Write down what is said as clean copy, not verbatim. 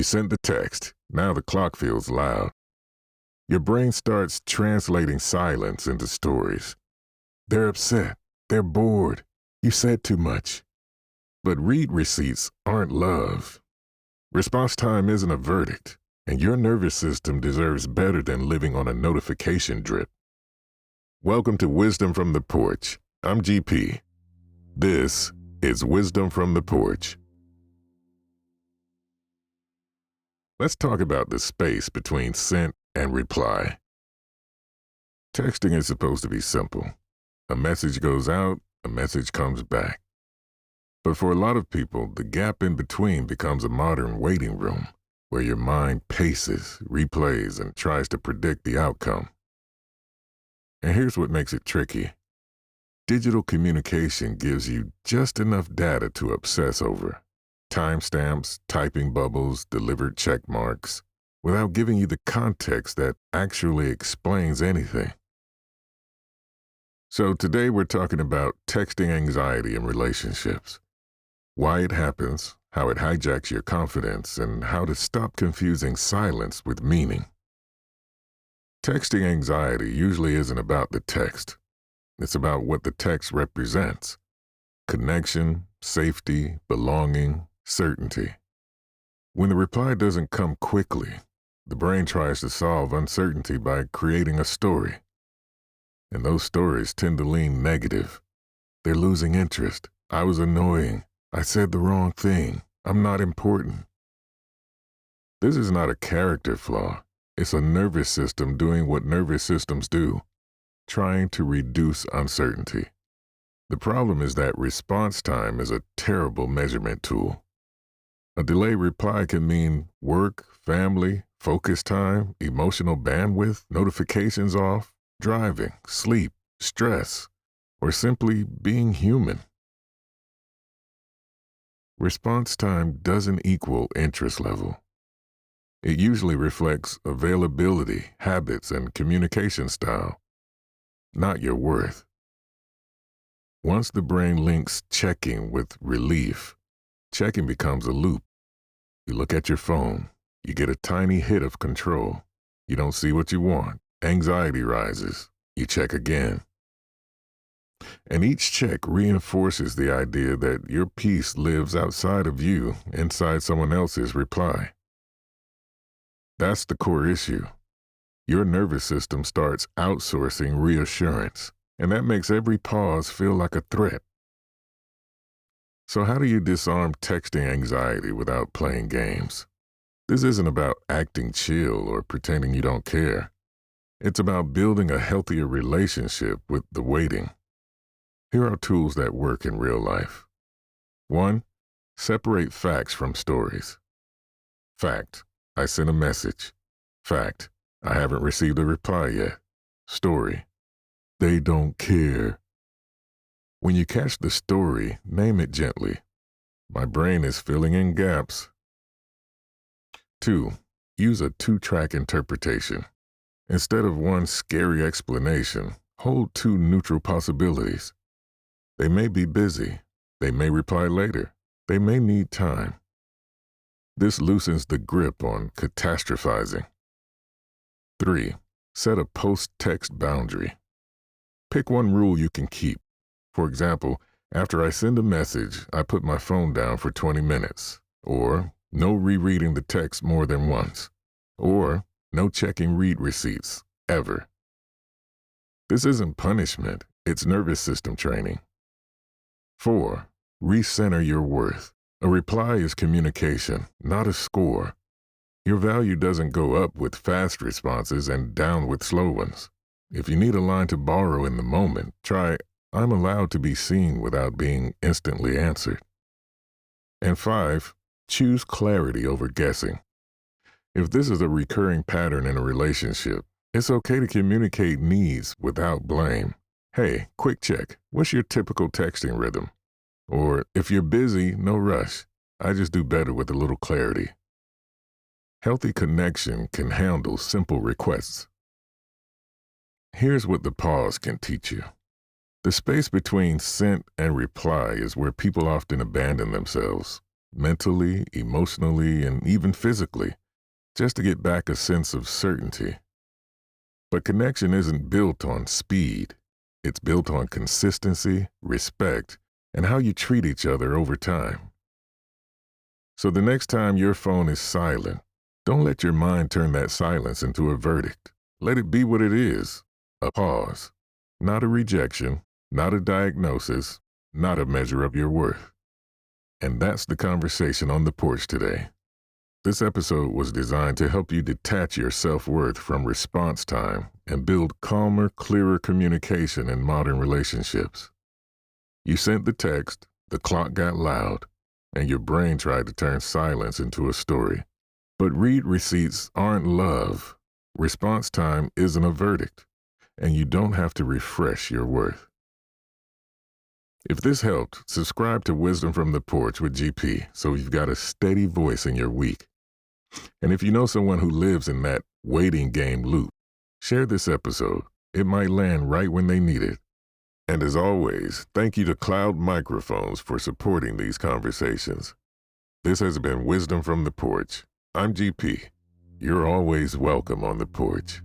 You send the text. Now the clock feels loud. Your brain starts translating silence into stories. They're upset. They're bored. You said too much. But read receipts aren't love. Response time isn't a verdict, and your nervous system deserves better than living on a notification drip. Welcome to Wisdom from the Porch. I'm GP. This is Wisdom from the Porch. Let's talk about the space between sent and reply. Texting is supposed to be simple. A message goes out, a message comes back. But for a lot of people, the gap in between becomes a modern waiting room where your mind paces, replays, and tries to predict the outcome. And here's what makes it tricky. Digital communication gives you just enough data to obsess over. Timestamps, typing bubbles, delivered check marks, without giving you the context that actually explains anything. So today we're talking about texting anxiety in relationships. Why it happens, how it hijacks your confidence, and how to stop confusing silence with meaning. Texting anxiety usually isn't about the text. It's about what the text represents. Connection, safety, belonging, certainty. When the reply doesn't come quickly, the brain tries to solve uncertainty by creating a story. And those stories tend to lean negative. They're losing interest. I was annoying. I said the wrong thing. I'm not important. This is not a character flaw. It's a nervous system doing what nervous systems do, trying to reduce uncertainty. The problem is that response time is a terrible measurement tool. A delayed reply can mean work, family, focus time, emotional bandwidth, notifications off, driving, sleep, stress, or simply being human. Response time doesn't equal interest level. It usually reflects availability, habits, and communication style, not your worth. Once the brain links checking with relief, checking becomes a loop. You look at your phone, you get a tiny hit of control. You don't see what you want. Anxiety rises. You check again. And each check reinforces the idea that your peace lives outside of you, inside someone else's reply. That's the core issue. Your nervous system starts outsourcing reassurance, and that makes every pause feel like a threat. So how do you disarm texting anxiety without playing games? This isn't about acting chill or pretending you don't care. It's about building a healthier relationship with the waiting. Here are tools that work in real life. 1. Separate facts from stories. Fact: I sent a message. Fact: I haven't received a reply yet. Story: they don't care. When you catch the story, name it gently. My brain is filling in gaps. 2. Use a two-track interpretation. Instead of one scary explanation, hold two neutral possibilities. They may be busy. They may reply later. They may need time. This loosens the grip on catastrophizing. 3. Set a post-text boundary. Pick one rule you can keep. For example, after I send a message, I put my phone down for 20 minutes. Or, no rereading the text more than once. Or, no checking read receipts, ever. This isn't punishment, it's nervous system training. 4. Recenter your worth. A reply is communication, not a score. Your value doesn't go up with fast responses and down with slow ones. If you need a line to borrow in the moment, try, I'm allowed to be seen without being instantly answered. And 5. Choose clarity over guessing. If this is a recurring pattern in a relationship, it's okay to communicate needs without blame. Hey, quick check. What's your typical texting rhythm? Or, if you're busy, no rush. I just do better with a little clarity. Healthy connection can handle simple requests. Here's what the pause can teach you. The space between sent and reply is where people often abandon themselves. mentally, emotionally, and even physically, just to get back a sense of certainty. But connection isn't built on speed. It's built on consistency, respect, and how you treat each other over time. So the next time your phone is silent, don't let your mind turn that silence into a verdict. Let it be what it is, a pause, not a rejection, not a diagnosis, not a measure of your worth. And that's the conversation on the porch today. This episode was designed to help you detach your self-worth from response time and build calmer, clearer communication in modern relationships. You sent the text, the clock got loud, and your brain tried to turn silence into a story. But read receipts aren't love. Response time isn't a verdict, and you don't have to refresh your worth. If this helped, subscribe to Wisdom from the Porch with GP so you've got a steady voice in your week. And if you know someone who lives in that waiting game loop, share this episode. It might land right when they need it. And as always, thank you to Cloud Microphones for supporting these conversations. This has been Wisdom from the Porch. I'm GP. You're always welcome on the porch.